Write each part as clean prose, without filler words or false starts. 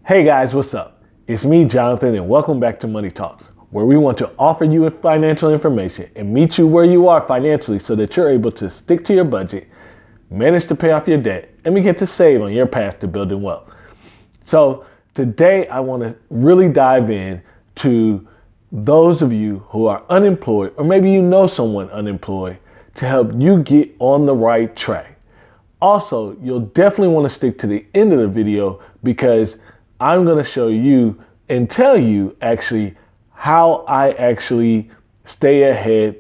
Hey guys, what's up? It's me, Jonathan, and welcome back to Money Talks, where we want to offer you financial information and meet you where you are financially so that you're able to stick to your budget, manage to pay off your debt, and begin to save on your path to building wealth. So today I want to really dive in to those of you who are unemployed, or maybe you know someone unemployed, to help you get on the right track. Also, you'll definitely want to stick to the end of the video because I'm going to show you and tell you actually how I actually stay ahead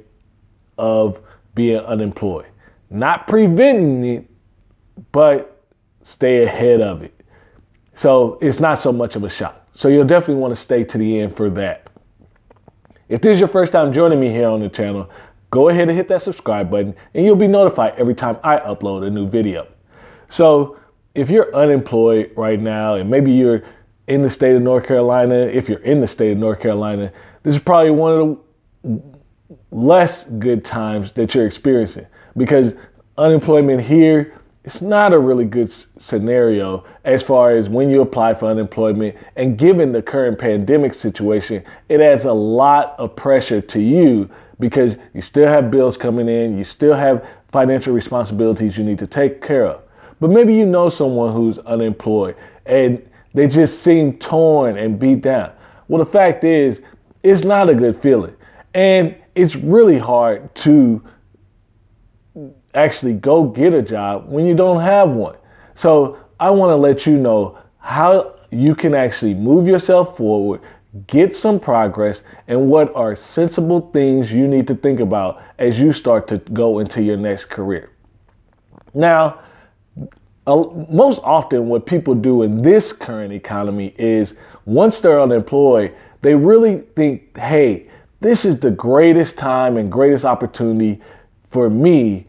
of being unemployed. Not preventing it, but stay ahead of it. So it's not so much of a shock. So you'll definitely want to stay to the end for that. If this is your first time joining me here on the channel, go ahead and hit that subscribe button and you'll be notified every time I upload a new video. So if you're unemployed right now and maybe you're in the state of North Carolina, if you're in the state of North Carolina, this is probably one of the less good times that you're experiencing because unemployment here, it's not a really good scenario as far as when you apply for unemployment, and given the current pandemic situation, it adds a lot of pressure to you because you still have bills coming in, you still have financial responsibilities you need to take care of. But maybe you know someone who's unemployed and they just seem torn and beat down. Well, the fact is, it's not a good feeling. And it's really hard to actually go get a job when you don't have one. So I want to let you know how you can actually move yourself forward, get some progress, and what are sensible things you need to think about as you start to go into your next career. Now, most often what people do in this current economy is once they're unemployed, they really think, hey, this is the greatest time and greatest opportunity for me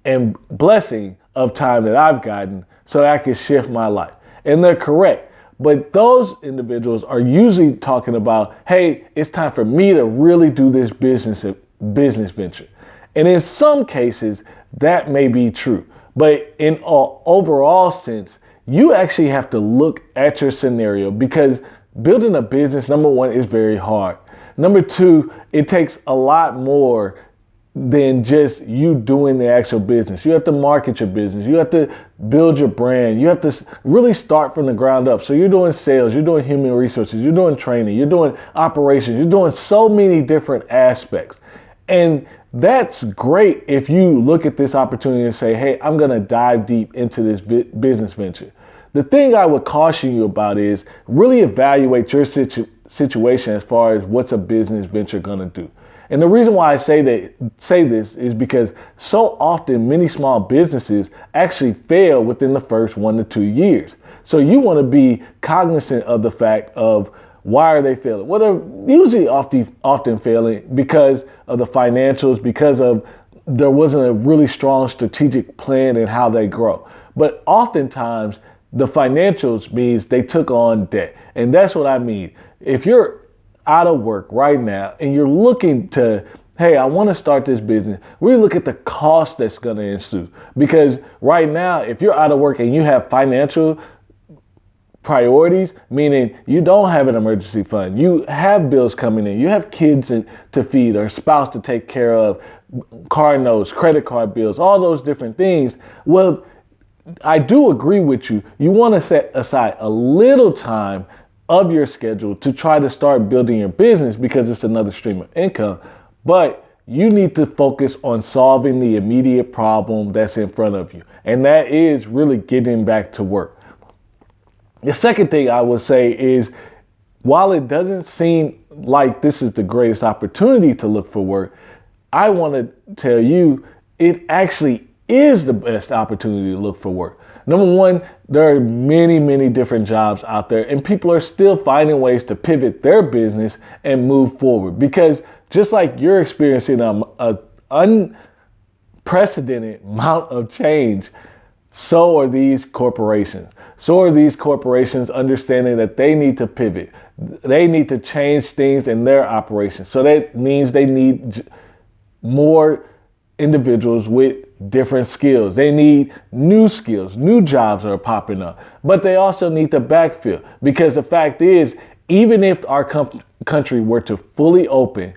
and blessing of time that I've gotten so that I can shift my life. And they're correct. But those individuals are usually talking about, hey, it's time for me to really do this business venture. And in some cases, that may be true. But in an overall sense, you actually have to look at your scenario because building a business, number one, is very hard. Number two, it takes a lot more than just you doing the actual business. You have to market your business. You have to build your brand. You have to really start from the ground up. So you're doing sales, you're doing human resources, you're doing training, you're doing operations, you're doing so many different aspects. And that's great if you look at this opportunity and say, hey, I'm going to dive deep into this business venture. The thing I would caution you about is really evaluate your situation as far as what's a business venture going to do. And the reason why I say this is because so often many small businesses actually fail within the first 1 to 2 years. So you want to be cognizant of the fact of why are they failing? Well, they're usually often failing because of the financials, because of there wasn't a really strong strategic plan in how they grow. But oftentimes the financials means they took on debt. And that's what I mean. If you're out of work right now and you're looking to, hey, I want to start this business, really look at the cost that's going to ensue. Because right now, if you're out of work and you have financial priorities, meaning you don't have an emergency fund, you have bills coming in, you have kids to feed or a spouse to take care of, car notes, credit card bills, all those different things. Well, I do agree with you. You want to set aside a little time of your schedule to try to start building your business because it's another stream of income. But you need to focus on solving the immediate problem that's in front of you. And that is really getting back to work. The second thing I would say is, while it doesn't seem like this is the greatest opportunity to look for work, I want to tell you it actually is the best opportunity to look for work. Number one, there are many, many different jobs out there, and people are still finding ways to pivot their business and move forward. Because just like you're experiencing an unprecedented amount of change, so are these corporations. So are these corporations understanding that they need to pivot. They need to change things in their operations. So that means they need more individuals with different skills. They need new skills. New jobs are popping up. But they also need to backfill, because the fact is, even if our country were to fully open,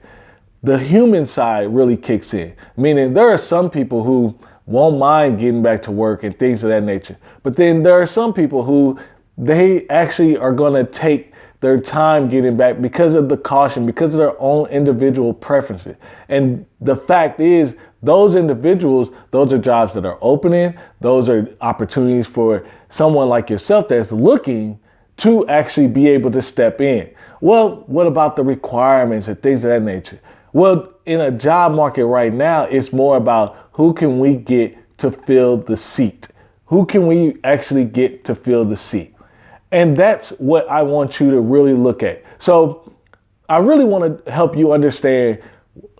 the human side really kicks in. Meaning there are some people who won't mind getting back to work and things of that nature. But then there are some people who they actually are going to take their time getting back because of the caution, because of their own individual preferences. And the fact is, those individuals, those are jobs that are opening. Those are opportunities for someone like yourself that's looking to actually be able to step in. Well, what about the requirements and things of that nature? Well, in a job market right now, it's more about who can we get to fill the seat? Who can we actually get to fill the seat? And that's what I want you to really look at. So I really want to help you understand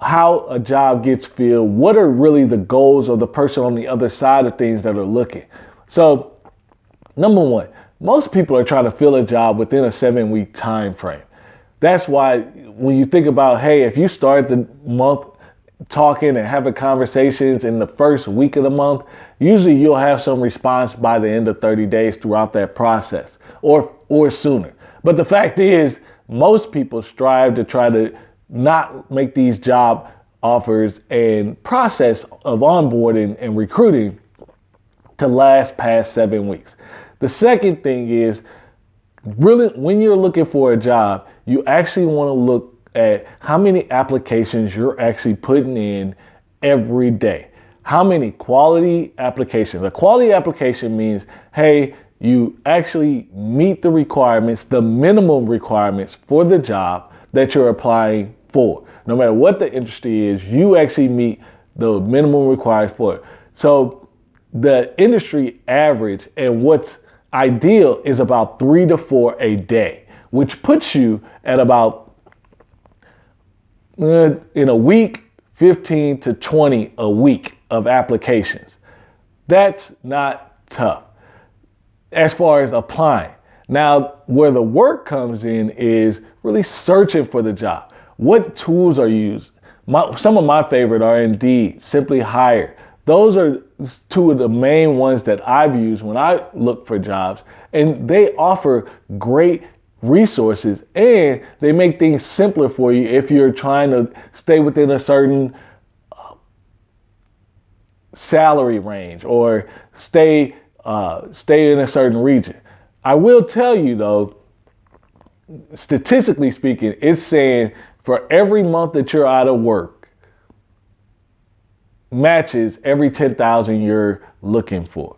how a job gets filled. What are really the goals of the person on the other side of things that are looking? So number one, most people are trying to fill a job within a 7-week time frame. That's why when you think about, hey, if you start the month talking and having conversations in the first week of the month, usually you'll have some response by the end of 30 days throughout that process, or sooner. But the fact is, most people strive to try to not make these job offers and process of onboarding and recruiting to last past 7 weeks. The second thing is, really, when you're looking for a job, you actually want to look at how many applications you're actually putting in every day. How many quality applications? A quality application means, hey, you actually meet the requirements, the minimum requirements for the job that you're applying for. No matter what the industry is, you actually meet the minimum required for it. So the industry average and what's ideal is about 3 to 4 a day, which puts you at about, in a week, 15 to 20 a week of applications. That's not tough as far as applying. Now, where the work comes in is really searching for the job. What tools are used? Some of my favorite are Indeed, Simply Hire. Those are two of the main ones that I've used when I look for jobs, and they offer great resources, and they make things simpler for you if you're trying to stay within a certain salary range or stay in a certain region. I will tell you though, statistically speaking, it's saying for every month that you're out of work matches every 10,000 you're looking for.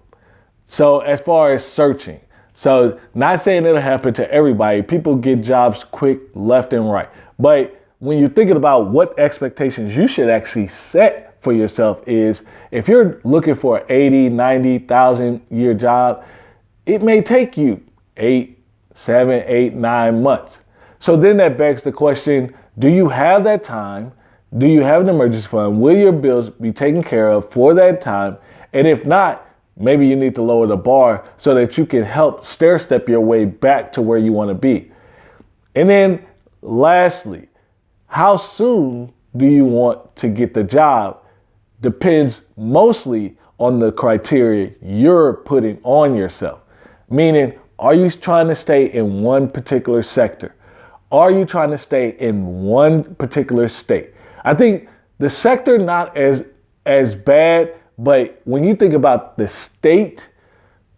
So as far as searching, so not saying it'll happen to everybody. People get jobs quick left and right. But when you're thinking about what expectations you should actually set for yourself is, if you're looking for an 80, 90,000 year job, it may take you 8, 7, 8, 9 months. So then that begs the question, do you have that time? Do you have an emergency fund? Will your bills be taken care of for that time? And if not, maybe you need to lower the bar so that you can help stair step your way back to where you want to be. And then lastly, how soon do you want to get the job? Depends mostly on the criteria you're putting on yourself. Meaning, are you trying to stay in one particular sector? Are you trying to stay in one particular state? I think the sector not as bad, but when you think about the state,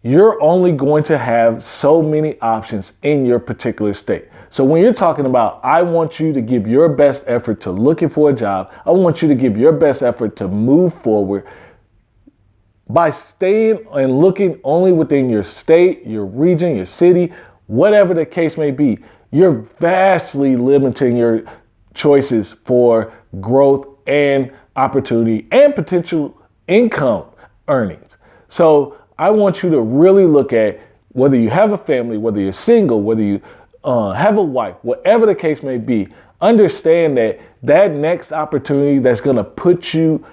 you're only going to have so many options in your particular state. So when you're talking about, I want you to give your best effort to looking for a job, I want you to give your best effort to move forward by staying and looking only within your state, your region, your city, whatever the case may be. You're vastly limiting your choices for growth and opportunity and potential income earnings. So I want you to really look at whether you have a family, whether you're single, whether you have a wife, whatever the case may be, understand that that next opportunity that's going to put you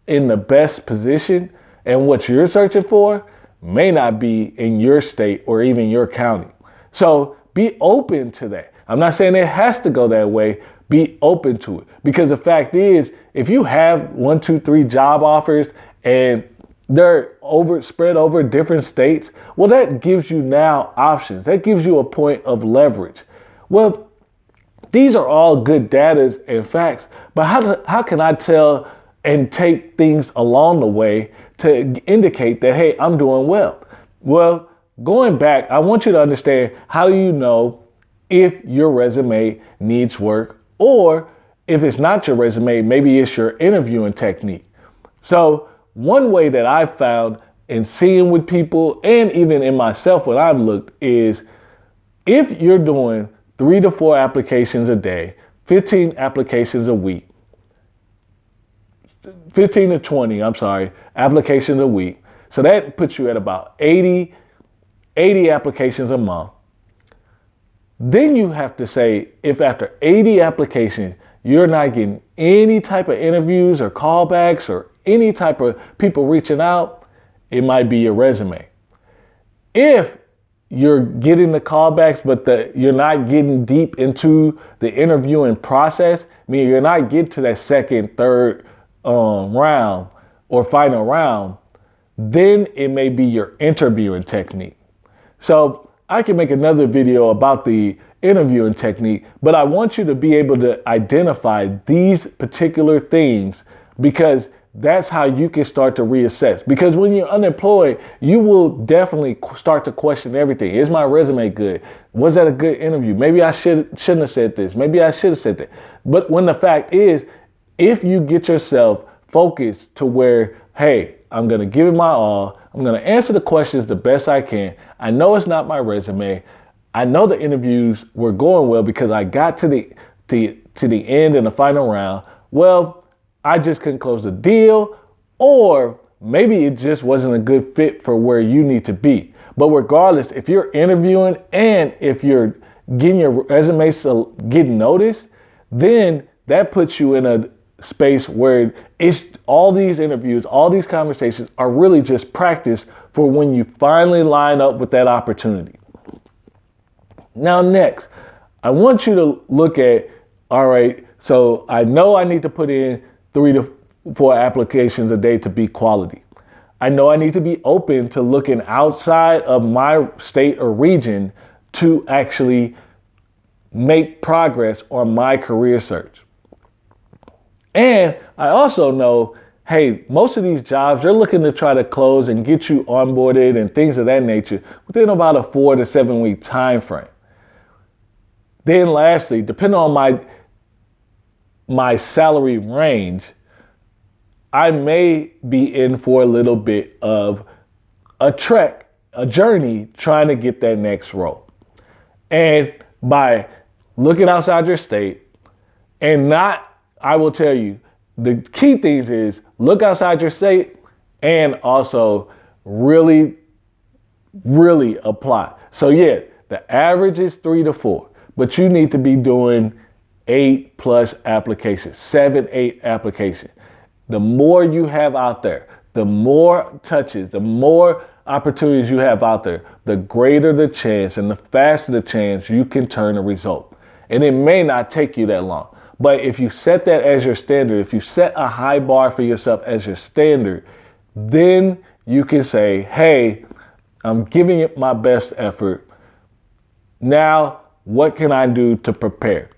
in the best position and what you're searching for may not be in your state or even your county. So be open to that. I'm not saying it has to go that way. Be open to it, because the fact is, if you have 1, 2, 3 job offers and they're spread over different states, well, that gives you now options. That gives you a point of leverage. Well, these are all good data and facts, but how can I tell and take things along the way to indicate that, hey, I'm doing well? Well, going back, I want you to understand, how do you know if your resume needs work, or if it's not your resume, maybe it's your interviewing technique. So one way that I've found in seeing with people and even in myself when I've looked is, if you're doing 3 to 4 applications a day, 15 applications a week, 15 to 20, applications a week. So that puts you at about 80 applications a month. Then you have to say, if after 80 applications, you're not getting any type of interviews or callbacks or any type of people reaching out, it might be your resume. If you're getting the callbacks, but you're not getting deep into the interviewing process, meaning you're not getting to that second, third round or final round, then it may be your interviewing technique. So I can make another video about the interviewing technique, but I want you to be able to identify these particular things, because that's how you can start to reassess. Because when you're unemployed, you will definitely start to question everything. Is my resume good? Was that a good interview? Maybe I shouldn't have said this. Maybe I should have said that. But when the fact is, if you get yourself focused to where, hey, I'm going to give it my all, I'm going to answer the questions the best I can. I know it's not my resume. I know the interviews were going well because I got to the end in the final round. Well, I just couldn't close the deal, or maybe it just wasn't a good fit for where you need to be. But regardless, if you're interviewing and if you're getting your resume getting noticed, then that puts you in a space where it's all these interviews, all these conversations are really just practice for when you finally line up with that opportunity. Now, next, I want you to look at, all right, so I know I need to put in 3 to 4 applications a day to be quality. I know I need to be open to looking outside of my state or region to actually make progress on my career search. And I also know, hey, most of these jobs, they're looking to try to close and get you onboarded and things of that nature within about a 4 to 7 week time frame. Then lastly, depending on my salary range, I may be in for a little bit of a trek, a journey trying to get that next role. And by looking outside your state and I will tell you, the key things is look outside your state and also really, really apply. So yeah, the average is 3 to 4, but you need to be doing 8+ applications, 7, 8 applications. The more you have out there, the more touches, the more opportunities you have out there, the greater the chance and the faster the chance you can turn a result. And it may not take you that long. But if you set that as your standard, if you set a high bar for yourself as your standard, then you can say, hey, I'm giving it my best effort. Now, what can I do to prepare?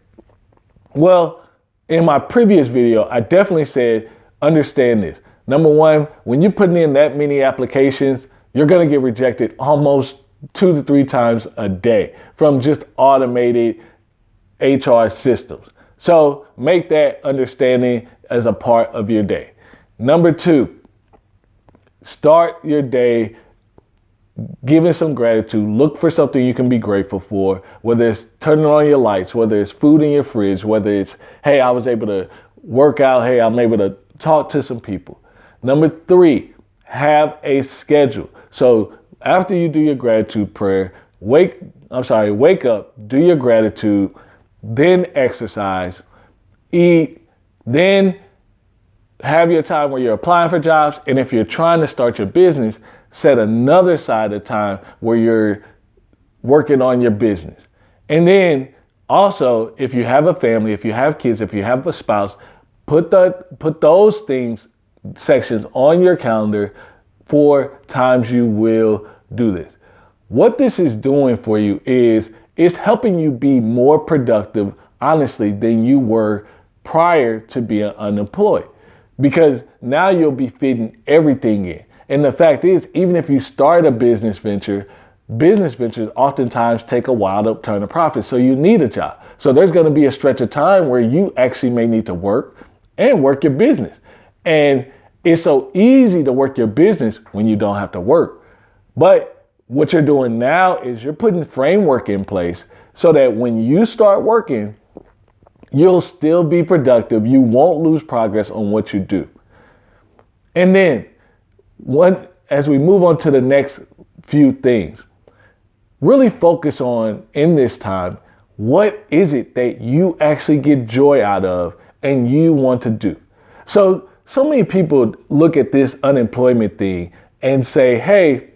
Well, in my previous video, I definitely said, understand this. Number one, when you're putting in that many applications, you're going to get rejected almost 2 to 3 times a day from just automated HR systems. So make that understanding as a part of your day. Number 2, start your day giving some gratitude. Look for something you can be grateful for, whether it's turning on your lights, whether it's food in your fridge, whether it's, hey, I was able to work out, hey, I'm able to talk to some people. Number 3, have a schedule. So after you do your gratitude prayer, wake up, do your gratitude, then exercise, eat, then have your time where you're applying for jobs. And if you're trying to start your business, set another side of time where you're working on your business. And then also, if you have a family, if you have kids, if you have a spouse, put those things sections on your calendar for times you will do this. What this is doing for you is it's helping you be more productive, honestly, than you were prior to being unemployed. Because now you'll be fitting everything in. And the fact is, even if you start a business ventures oftentimes take a while to turn a profit. So you need a job. So there's going to be a stretch of time where you actually may need to work and work your business. And it's so easy to work your business when you don't have to work. But what you're doing now is you're putting framework in place so that when you start working, you'll still be productive. You won't lose progress on what you do. And then as we move on to the next few things, really focus on in this time, what is it that you actually get joy out of and you want to do? So many people look at this unemployment thing and say, hey,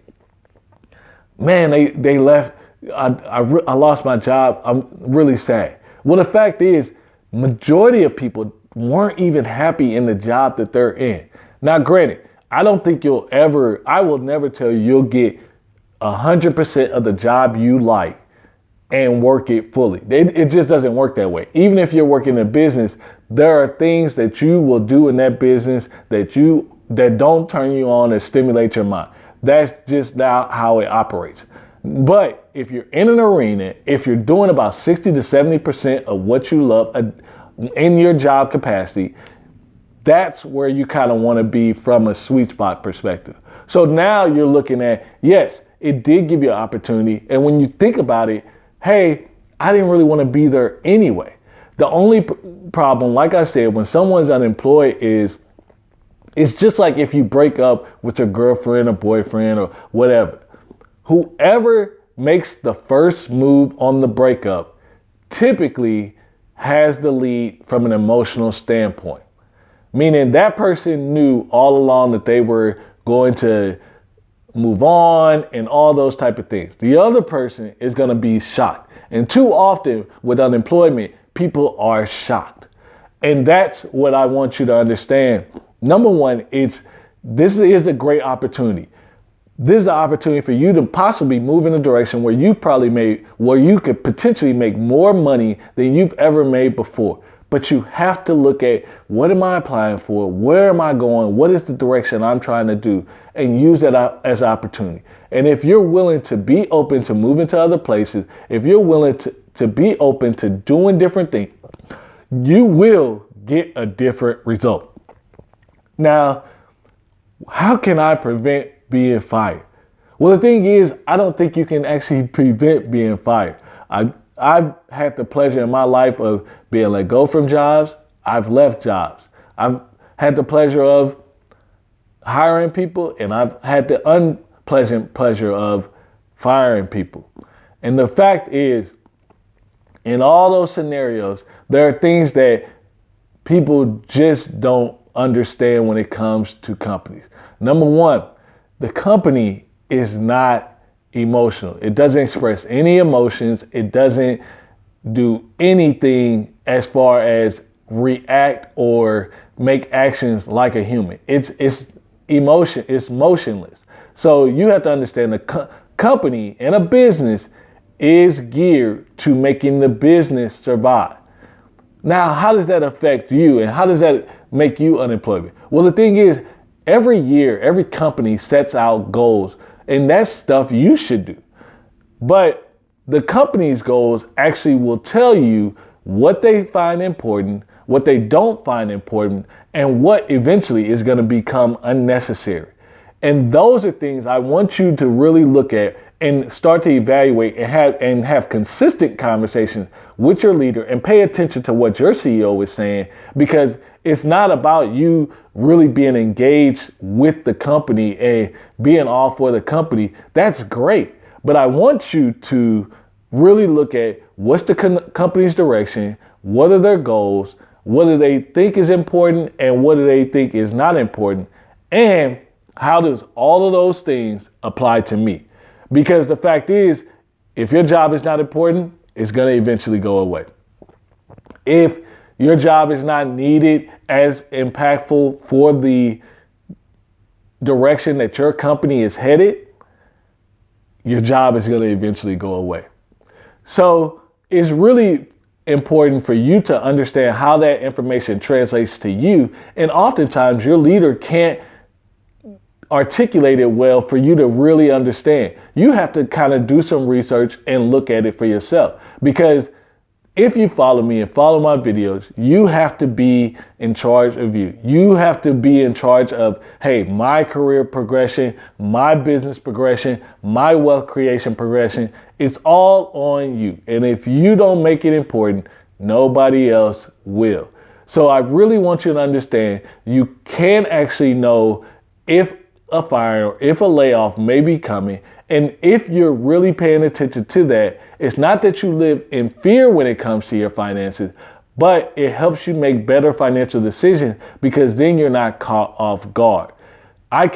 man, they left, I lost my job, I'm really sad. Well, the fact is, majority of people weren't even happy in the job that they're in. Now, granted, I will never tell you you'll get 100% of the job you like and work it fully. It just doesn't work that way. Even if you're working in a business, there are things that you will do in that business that don't turn you on and stimulate your mind. That's just not how it operates. But if you're in an arena, if you're doing about 60 to 70% of what you love in your job capacity, that's where you kind of want to be from a sweet spot perspective. So now you're looking at, yes, it did give you an opportunity. And when you think about it, hey, I didn't really want to be there anyway. The only problem, like I said, when someone's unemployed is, it's just like if you break up with your girlfriend or boyfriend or whatever. Whoever makes the first move on the breakup typically has the lead from an emotional standpoint. Meaning that person knew all along that they were going to move on and all those type of things. The other person is going to be shocked. And too often with unemployment, people are shocked. And that's what I want you to understand. Number one, this is a great opportunity. This is an opportunity for you to possibly move in a direction where you could potentially make more money than you've ever made before. But you have to look at, what am I applying for? Where am I going? What is the direction I'm trying to do? And use that as an opportunity. And if you're willing to be open to moving to other places, if you're willing to be open to doing different things, you will get a different result. Now, how can I prevent being fired? Well, the thing is, I don't think you can actually prevent being fired. I've had the pleasure in my life of being let go from jobs. I've left jobs. I've had the pleasure of hiring people, and I've had the unpleasant pleasure of firing people. And the fact is, in all those scenarios, there are things that people just don't understand when it comes to companies. Number one, the company is not emotional. It doesn't express any emotions. It doesn't do anything as far as react or make actions like a human. It's motionless. So you have to understand the company and a business is geared to making the business survive. Now, how does that affect you and how does that make you unemployed? Well, the thing is, every year, every company sets out goals, and that's stuff you should do. But the company's goals actually will tell you what they find important, what they don't find important, and what eventually is going to become unnecessary. And those are things I want you to really look at and start to evaluate and have consistent conversations with your leader and pay attention to what your CEO is saying, because it's not about you really being engaged with the company and being all for the company. That's great. But I want you to really look at what's the company's direction, what are their goals, what do they think is important and what do they think is not important, and how does all of those things apply to me? Because the fact is, if your job is not important, it's going to eventually go away. If your job is not needed as impactful for the direction that your company is headed, your job is going to eventually go away. So it's really important for you to understand how that information translates to you. And oftentimes your leader can't articulate it well for you to really understand. You have to kind of do some research and look at it for yourself. Because if you follow me and follow my videos, you have to be in charge of you. You have to be in charge of, hey, my career progression, my business progression, my wealth creation progression. It's all on you. And if you don't make it important, nobody else will. So I really want you to understand you can actually know if a fire or if a layoff may be coming. And if you're really paying attention to that, it's not that you live in fear when it comes to your finances, but it helps you make better financial decisions because then you're not caught off guard. I've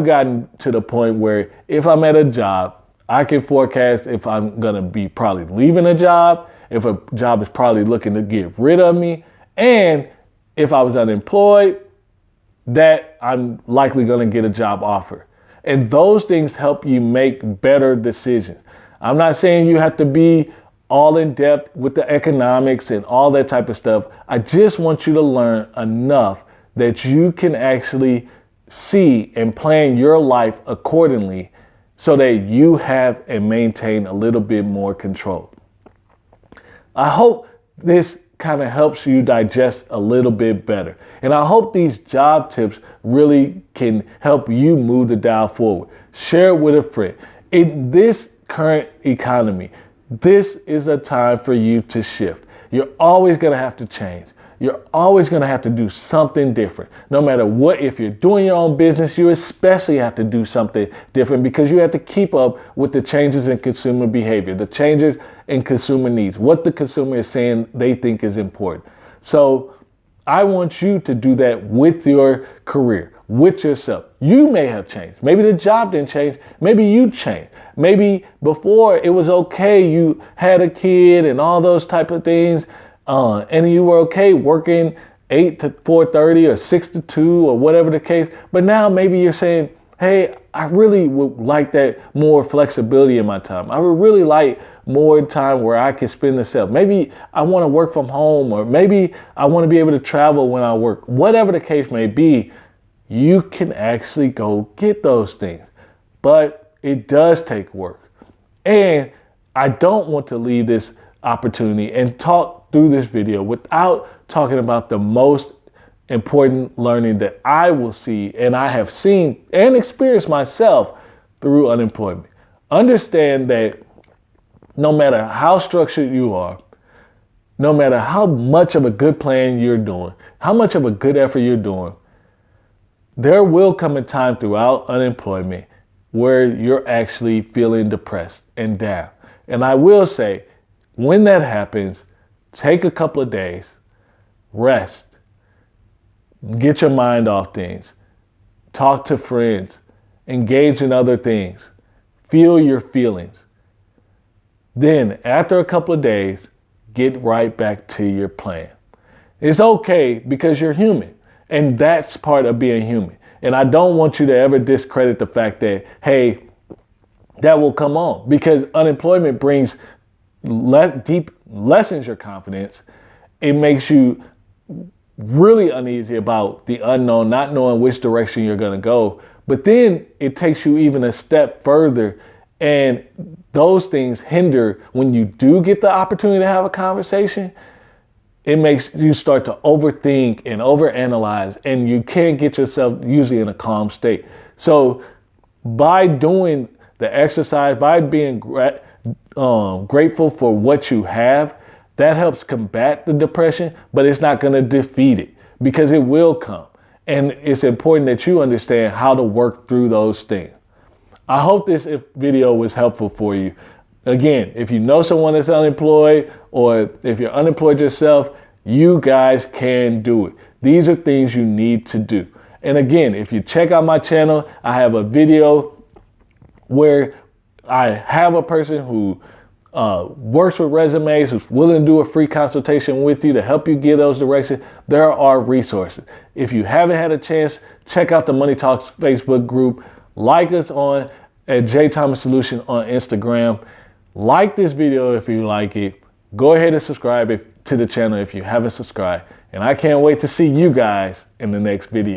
gotten to the point where if I'm at a job, I can forecast if I'm going to be probably leaving a job, if a job is probably looking to get rid of me, and if I was unemployed, that I'm likely going to get a job offer. And those things help you make better decisions. I'm not saying you have to be all in depth with the economics and all that type of stuff. I just want you to learn enough that you can actually see and plan your life accordingly so that you have and maintain a little bit more control. I hope this kind of helps you digest a little bit better. And I hope these job tips really can help you move the dial forward. Share it with a friend. In this current economy, this is a time for you to shift. You're always going to have to change. You're always going to have to do something different. No matter what, if you're doing your own business, you especially have to do something different because you have to keep up with the changes in consumer behavior, the changes in consumer needs, what the consumer is saying they think is important. So I want you to do that with your career, with yourself. You may have changed. Maybe the job didn't change. Maybe you changed. Maybe before it was okay, you had a kid and all those type of things, and you were okay working 8 to 4:30 or 6 to 2 or whatever the case. But now maybe you're saying, hey, I really would like that more flexibility in my time. I would really like more time where I can spend the self. Maybe I want to work from home, or maybe I want to be able to travel when I work. Whatever the case may be, you can actually go get those things. But it does take work. And I don't want to leave this opportunity and talk through this video without talking about the most important learning that I will see and I have seen and experienced myself through unemployment. Understand that no matter how structured you are, no matter how much of a good plan you're doing, how much of a good effort you're doing, there will come a time throughout unemployment where you're actually feeling depressed and down. And I will say, when that happens, take a couple of days, rest, get your mind off things, talk to friends, engage in other things, feel your feelings. Then, after a couple of days, get right back to your plan. It's okay because you're human, and that's part of being human. And I don't want you to ever discredit the fact that, hey, that will come on, because unemployment brings lessens your confidence. It makes you really uneasy about the unknown, not knowing which direction you're going to go. But then it takes you even a step further, and those things hinder when you do get the opportunity to have a conversation. It makes you start to overthink and overanalyze, and you can't get yourself usually in a calm state. So by doing the exercise, by being grateful for what you have, that helps combat the depression, but it's not going to defeat it because it will come. And it's important that you understand how to work through those things. I hope this video was helpful for you. Again, if you know someone that's unemployed, or if you're unemployed yourself, you guys can do it. These are things you need to do. And again, if you check out my channel, I have a video where I have a person who works with resumes, who's willing to do a free consultation with you to help you get those directions. There are resources. If you haven't had a chance Check out the Money Talks Facebook group. Like us on at J Thomas Solution on Instagram. Like this video if you like it. Go ahead and subscribe to the channel if you haven't subscribed. And I can't wait to see you guys in the next video.